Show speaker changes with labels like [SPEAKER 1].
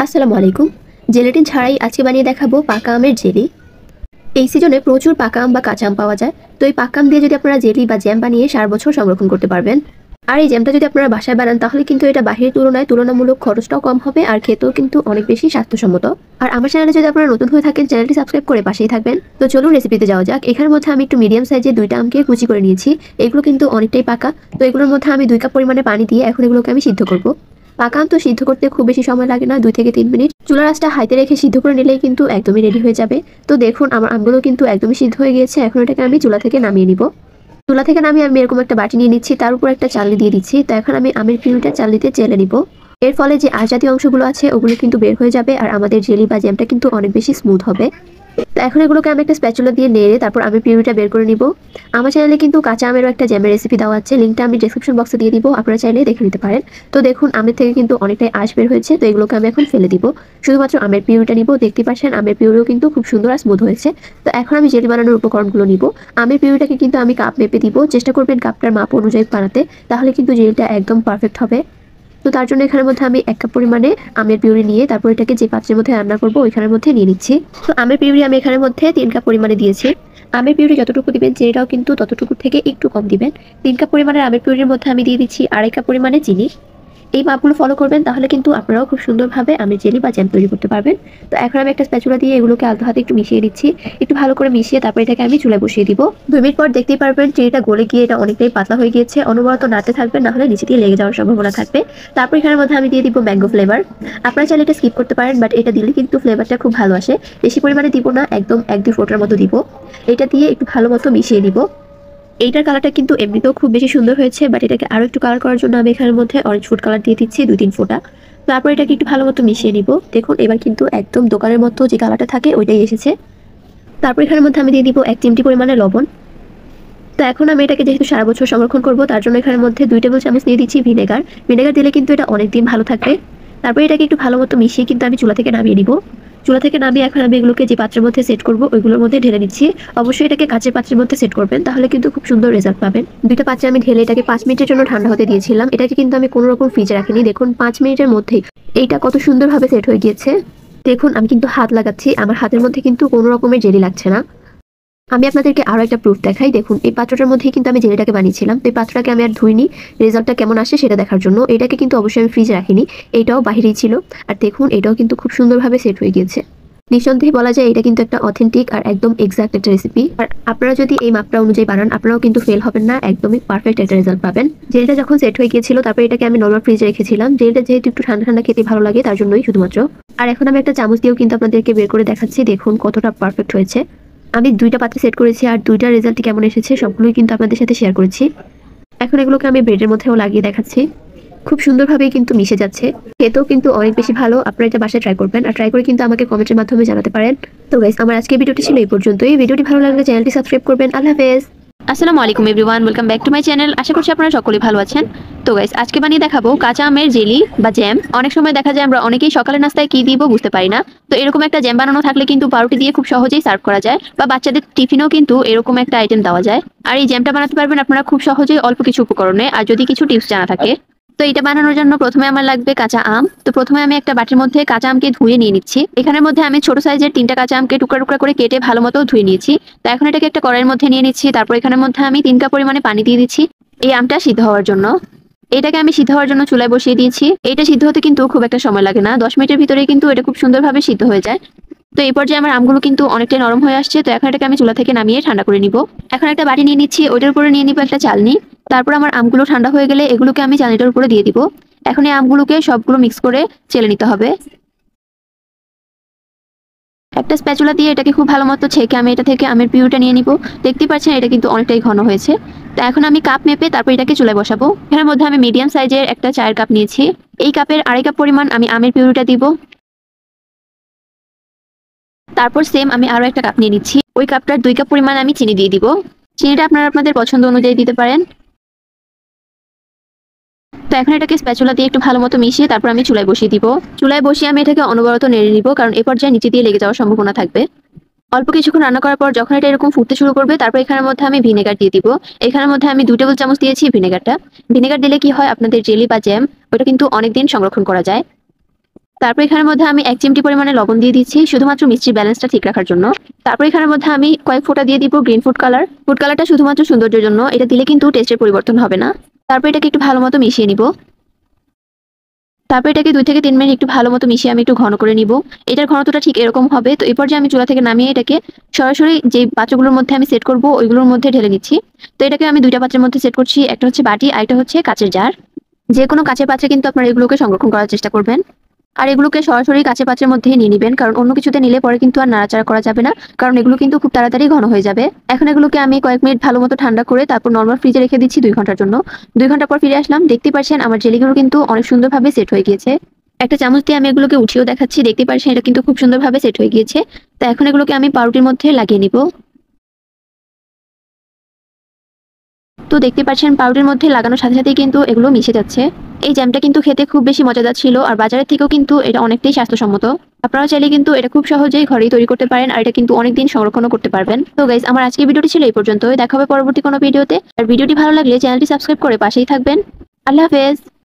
[SPEAKER 1] আসসালামু আলাইকুম। জেলেটিন ছাড়াই আজকে বানিয়ে দেখাবো পাকা আমের জেলি। এই সিজনে প্রচুর পাকা আম বা কাঁচা আম পাওয়া যায়। তো এই পাকা আম দিয়ে যদি আপনারা জেলি বা জ্যাম বানিয়ে সারা বছর সংরক্ষণ করতে পারবেন। আর এই জ্যামটা যদি আপনারা বাসায় বানান তাহলে কিন্তু এটা বাহিরের তুলনায় তুলনামূলক খরচটাও কম হবে আর খেতেও কিন্তু অনেক বেশি স্বাস্থ্যসম্মত। আর আমার চ্যানেলে যদি আপনারা নতুন হয়ে থাকেন চ্যানেলটি সাবস্ক্রাইব করে পাশেই থাকবেন। তো চলুন রেসিপিতে যাওয়া যাক। এখানের মধ্যে আমি একটু মিডিয়াম সাইজের 2টা আমকে কুচি করে নিয়েছি। এগুলো কিন্তু অনেকটাই পাকা। তো এগুলোর মধ্যে আমি 2 কাপ পরিমাণে পানি দিয়ে এখন এগুলোকে আমি সিদ্ধ করব। পাকা আম তো সিদ্ধ করতে খুব বেশি সময় লাগে না, 2 থেকে 3 মিনিট। চুলার আঁচটা হাইতে রেখে সিদ্ধ করে নিলেই কিন্তু একদমই রেডি হয়ে যাবে। তো দেখুন আমার আমগুলো কিন্তু একদমই সিদ্ধ হয়ে গিয়েছে। এখন এটাকে আমি চুলা থেকে নামিয়ে নিব। চুলা থেকে নামিয়ে আমি এরকম একটা বাটি নিয়ে নিচ্ছি, তার উপর একটা চালনি দিয়ে দিচ্ছি। তো এখন আমি আমের পিউরিটা চালনিতে চেলে নিব। এর ফলে যে আঁশ জাতীয় অংশগুলো আছে ওগুলো কিন্তু বের হয়ে যাবে আর আমাদের জেলি বা জ্যামটা কিন্তু অনেক বেশি স্মুথ হবে। তো এখন এগুলোকে আমি একটা স্প্যাচুলা দিয়ে নেড়ে তারপর আমের পিউরিটা বের করে নিব। আমার চ্যানেলে কিন্তু কাঁচা আমেরও একটা জ্যামের রেসিপি দেওয়া আছে, লিঙ্কটা আমি ডেসক্রিপশন বক্সে দিয়ে দিব, আপনারা চাইলে দেখে নিতে পারেন। তো দেখুন আমের থেকে কিন্তু অনেকটাই আঁশ বের হয়েছে। তো এগুলোকে আমি এখন ফেলে দিব, শুধুমাত্র আমের পিউরিটা নিব। দেখতে পাচ্ছেন আমের পিউরিও কিন্তু খুব সুন্দর আর স্মুথ হয়েছে। তো এখন আমি জেলি বানানোর উপকরণগুলো নিব। আমের পিউরিটাকে কিন্তু আমি কাপ মেপে দিব, চেষ্টা করবেন কাপটার মাপ অনুযায়ী বানাতে, তাহলে কিন্তু জেলিটা একদম পারফেক্ট হবে। তো তার জন্য এখানের মধ্যে আমি 1 কাপ পরিমাণে আমের পিউরি নিয়ে তারপর এটাকে যে পাত্রের মধ্যে রান্না করব ওইখানের মধ্যে নিয়ে নিচ্ছি। তো আমের পিউরি আমি এখানের মধ্যে 3 কাপ পরিমাণে দিয়েছি। আমের পিউরি যতটুকু দিবেন চিনিটাও কিন্তু ততটুকু থেকে একটু কম দিবেন। 3 কাপ পরিমাণের আমের পিউরির মধ্যে আমি দিয়ে দিচ্ছি 2.5 কাপ পরিমাণে চিনি। এই মাপগুলো ফলো করবেন, তাহলে কিন্তু আপনারাও খুব সুন্দরভাবে আমের জেলি বা জ্যাম তৈরি করতে পারবেন। তো এখন আমি একটা স্প্যাচুলা দিয়ে এগুলোকে আলতো হাতে একটু মিশিয়ে নিচ্ছি। একটু ভালো করে মিশিয়ে তারপর এটাকে আমি চুলায় বসিয়ে দিব। 2 মিনিট পর দেখতেই পারবেন চিনিটা গলে গিয়ে এটা অনেকটাই পাতলা হয়ে গিয়েছে। অনবরত নাড়তে থাকবেন, না হলে নিচে দিয়ে লেগে যাওয়ার সম্ভাবনা থাকবে। তারপর এখানের মধ্যে আমি দিয়ে দিব ম্যাঙ্গো ফ্লেভার। আপনারা চাইলে এটা স্কিপ করতে পারেন, বাট এটা দিলে কিন্তু ফ্লেভারটা খুব ভালো আসে। বেশি পরিমাণে দিব না, একদম 1-2 ফোঁটার মতো দিব। এটা দিয়ে একটু ভালো মতো মিশিয়ে নিব। এইটার কালারটা কিন্তু এমনিতেও খুব বেশি সুন্দর হয়েছে, বাট এটাকে আরো একটু কালার করার জন্য আমি এখানের মধ্যে অরেঞ্জ ফুড কালার দিয়ে দিচ্ছি 2-3 ফোঁটা। তারপর এটাকে একটু ভালো মতো মিশিয়ে নিব। দেখুন এবার কিন্তু একদম দোকানের মতো যে কালারটা থাকে ওইটাই এসেছে। তারপর এখানের মধ্যে আমি দিয়ে দিব 1 চিমটি পরিমাণে লবণ। তো এখন আমি এটাকে যেহেতু সারা বছর সংরক্ষণ করব তার জন্য এখানের মধ্যে 2 টেবিল চামচ দিয়ে দিচ্ছি ভিনেগার। ভিনেগার দিলে কিন্তু এটা অনেক দিন ভালো থাকবে। তারপর এটাকে একটু ভালো মতো মিশিয়ে কিন্তু আমি চুলা থেকে নামিয়ে নিব। চুলা থেকে নামিয়ে এখন আমি এগুলোকে যে পাত্রের মধ্যে সেট করব ওইগুলোর মধ্যে ঢেলে নিচ্ছি। অবশ্যই এটাকে কাঁচের পাত্রের মধ্যে সেট করবেন, তাহলে কিন্তু খুব সুন্দর রেজাল্ট পাবেন। 2টা পাত্রে আমি ঢেলে এটাকে 5 মিনিটের জন্য ঠান্ডা হতে দিয়েছিলাম। এটাকে কিন্তু আমি কোনো রকম ফ্রিজে রাখিনি। দেখুন 5 মিনিটের মধ্যেই এইটা কত সুন্দরভাবে সেট হয়ে গিয়েছে। দেখুন আমি কিন্তু হাত লাগাচ্ছি, আমার হাতের মধ্যে কিন্তু কোনো রকমের জেলি লাগছে না। আমি আপনাদেরকে আরো একটা প্রুফ দেখাই। দেখুন এই পাত্রটার মধ্যেই কিন্তু আমি জেলিটাকে বানিয়েছিলাম। তো এই পাত্রটাকে আমি আর ধুইনি, রেজাল্টটা কেমন আসে সেটা দেখার জন্য। এটাকে কিন্তু অবশ্যই আমি ফ্রিজে রাখিনি, এটাও বাহিরেই ছিল। আর দেখুন এটাও কিন্তু খুব সুন্দরভাবে সেট হয়ে গিয়েছে। নিঃসন্দেহে বলা যায় এটা কিন্তু একটা অথেন্টিক আর একদম এক্সাক্ট একটা রেসিপি। আর আপনারা যদি এই মাপটা অনুযায়ী বানান আপনারাও কিন্তু ফেল হবেন না, একদমই পারফেক্ট একটা রেজাল্ট পাবেন। জেলটা যখন সেট হয়ে গিয়েছিল তারপরে এটাকে আমি নরমাল ফ্রিজে রেখেছিলাম। জেলটা যেহেতু একটু ঠান্ডা ঠান্ডা খেতে ভালো লাগে তার জন্যই শুধুমাত্র। আর এখন আমি একটা চামচ দিয়েও কিন্তু আপনাদেরকে বের করে দেখাচ্ছি, দেখুন কতটা পারফেক্ট হয়েছে। আমি 2টা পাত্রে সেট করেছি আর 2টার রেজাল্ট কেমন এসেছে সবগুলোই কিন্তু আপনাদের সাথে শেয়ার করেছি। এখন এগুলোকে আমি ব্রেডের মধ্যেও লাগিয়ে দেখাচ্ছি। খুব সুন্দরভাবেই কিন্তু মিশে যাচ্ছে, খেতেও কিন্তু অনেক বেশি ভালো। আপনারা এটা বাসায় ট্রাই করবেন আর ট্রাই করে কিন্তু আমাকে কমেন্টের মাধ্যমে জানাতে পারেন। তো গাইস আমার আজকের ভিডিওটি ছিল এই পর্যন্তই। ভিডিওটি ভালো লাগলে চ্যানেলটি সাবস্ক্রাইব করবেন। আল্লাহ হাফেজ।
[SPEAKER 2] আসসালামু আলাইকুম everyone, welcome back to my channel. আশা করছি আপনারা সকলেই ভালো আছেন। তো গাইস আজকে বানিয়ে দেখাবো কাঁচা আমের জেলি বা জ্যাম। অনেক সময় দেখা যায় আমরা অনেকেই সকালের নাস্তায় কি দিব বুঝতে পারি না। তো এরকম একটা জ্যাম বানানো থাকলে কিন্তু পাউরুটি দিয়ে খুব সহজেই সার্ভ করা যায়, বা বাচ্চাদের টিফিনেও কিন্তু এরকম একটা আইটেম দেওয়া যায়। আর এই জ্যামটা বানাতে পারবেন আপনারা খুব সহজেই অল্প কিছু উপকরণে, আর যদি কিছু টিপস জানা থাকে। তো এটা বানানোর জন্য প্রথমে আমার লাগবে কাঁচা আম। তো প্রথমে আমি একটা বাটির মধ্যে কাঁচা আমকে ধুয়ে নিয়ে নিচ্ছি। এখানের মধ্যে আমি ছোট সাইজের 3টা কাঁচা আমকে টুকরা টুকরা করে কেটে ভালো মতো ধুয়ে নিয়েছি। তো এখন এটাকে একটা কড়াইয়ের মধ্যে নিয়ে নিচ্ছি। তারপর এখানের মধ্যে আমি 3 কাপ পরিমাণে পানি দিয়ে দিচ্ছি এই আমটা সিদ্ধ হওয়ার জন্য। এটাকে আমি সিদ্ধ হওয়ার জন্য চুলায় বসিয়ে দিয়েছি। এটা সিদ্ধ হতে কিন্তু খুব একটা সময় লাগে না, 10 মিনিটের ভিতরেই কিন্তু এটা খুব সুন্দরভাবে সিদ্ধ হয়ে যায়। তো এই পর্যায়ে আমার আমগুলো কিন্তু অনেকটাই নরম হয়ে আসছে। তো এখন এটাকে আমি চুলা থেকে নামিয়ে ঠান্ডা করে নিব। এখন একটা বাটি নিয়ে নিচ্ছি, ওইটার উপরে নিয়ে নিব একটা চালনি। তারপর আমার আমগুলো ঠান্ডা হয়ে গেলে এগুলোকে আমি চালনিটার উপরে দিয়ে দিব। এখন এই আমগুলোকে সবগুলো মিক্স করে চেলে নিতে হবে। একটা স্প্যাচুলা দিয়ে এটাকে খুব ভালো মতো ছেঁকে আমি এটা থেকে আমের পিউরিটা নিয়ে নিব। দেখতে পাচ্ছেন এটা কিন্তু অনেকটাই ঘন হয়েছে। তো এখন আমি কাপ মেপে তারপর এটাকে চুলায় বসাবো। এর মধ্যে আমি মিডিয়াম সাইজের একটা চায়ের কাপ নিয়েছি। এই কাপের 2.5 কাপ পরিমাণ আমি আমের পিউরিটা দিব। তারপর সেম আমি আরো একটা কাপ নিয়ে নিচ্ছি, ওই কাপটার 2 কাপ পরিমাণ আমি চিনি দিয়ে দিব। চিনিটা আপনারা আপনাদের পছন্দ অনুযায়ী দিতে পারেন। তো এখন এটাকে স্প্যাচুলা দিয়ে একটু ভালো মতো মিশিয়ে তারপর আমি চুলায় বসিয়ে দিব। চুলায় বসিয়ে আমি এটাকে অনবরত নেড়ে নিব, কারণ এ পর্যায়ে নিচে দিয়ে লেগে যাওয়ার সম্ভাবনা থাকবে। অল্প কিছুক্ষণ রান্না করার পর যখন এটা এরকম ফুটতে শুরু করবে তারপর এখানের মধ্যে আমি ভিনেগার দিয়ে দিব। এখানের মধ্যে আমি 2 টেবিল চামচ দিয়েছি ভিনেগারটা। ভিনেগার দিলে কি হয়, আপনাদের জেলি বা জ্যাম ওটা কিন্তু অনেকদিন সংরক্ষণ করা যায়। তারপর এখানের মধ্যে আমি 1 চিমটি পরিমাণে লবণ দিয়ে দিচ্ছি শুধুমাত্র মিষ্টির ব্যালেন্সটা ঠিক রাখার জন্য। তারপর এখানের মধ্যে আমি কয়েক ফোঁটা দিয়ে দিব গ্রিন ফুড কালার। ফুড কালারটা শুধুমাত্র সৌন্দর্যের জন্য, এটা দিলে কিন্তু টেস্টের পরিবর্তন হবে না। তারপর এটাকে একটু ভালো মতো মিশিয়ে নিব। তারপর এটাকে 2 থেকে 3 মিনিট একটু ভালো মতো মিশিয়ে আমি একটু ঘন করে নিব। এটার ঘনত্বটা ঠিক এরকম হবে। তো এরপর যে আমি চুলা থেকে নামিয়ে এটাকে সরাসরি যে পাত্রগুলোর মধ্যে আমি সেট করব ওইগুলোর মধ্যে ঢেলে নিচ্ছি। তো এটাকে আমি 2টা পাত্রের মধ্যে সেট করছি, একটা হচ্ছে বাটি আর একটা হচ্ছে কাচের জার। যে কোনো কাচের পাত্রে কিন্তু আপনারা এগুলোকে সংরক্ষণ করার চেষ্টা করবেন। আর এগুলোকে সরাসরি কাচের পাত্রের মধ্যে নিয়ে নেবেন, কারণ অন্য কিছুতে নিলে পরে কিন্তু আর নাড়াচাড়া করা যাবে না, কারণ এগুলো কিন্তু খুব তাড়াতাড়ি ঘন হয়ে যাবে। এখন এগুলোকে আমি কয়েক মিনিট ভালো মতো ঠান্ডা করে তারপর নর্মাল ফ্রিজে রেখে দিচ্ছি 2 ঘন্টার জন্য। 2 ঘন্টা পর ফিরে আসলাম, দেখতে পাচ্ছেন আমার জেলিগুলো কিন্তু অনেক সুন্দরভাবে সেট হয়ে গিয়েছে। একটা চামচ দিয়ে আমি এগুলোকে উঠিয়েও দেখাচ্ছি, দেখতে পাচ্ছেন এটা কিন্তু খুব সুন্দরভাবে সেট হয়ে গিয়েছে। তো এখন এগুলোকে আমি পাউরুটির মধ্যে লাগিয়ে নিব। তো দেখতে পাচ্ছেন পাউরুটির মধ্যে লাগানোর সাথে সাথেই কিন্তু এগুলো মিশে যাচ্ছে। এই জ্যামটা কিন্তু খেতে খুব বেশি মজাদার ছিল, আর বাজারের থেকেও কিন্তু এটা অনেকটাই স্বাস্থ্যসম্মত। আপনারা চাইলে কিন্তু এটা খুব সহজেই ঘরেই তৈরি করতে পারেন, আর এটা কিন্তু অনেকদিন সংরক্ষণও করতে পারবেন। তো গাইস, আমার আজকের ভিডিওটি ছিল এই পর্যন্ত। দেখা হবে পরবর্তী কোনো ভিডিওতে। আর ভিডিওটি ভালো লাগলে চ্যানেলটি সাবস্ক্রাইব করে পাশেই থাকবেন। আল্লাহ হাফেজ।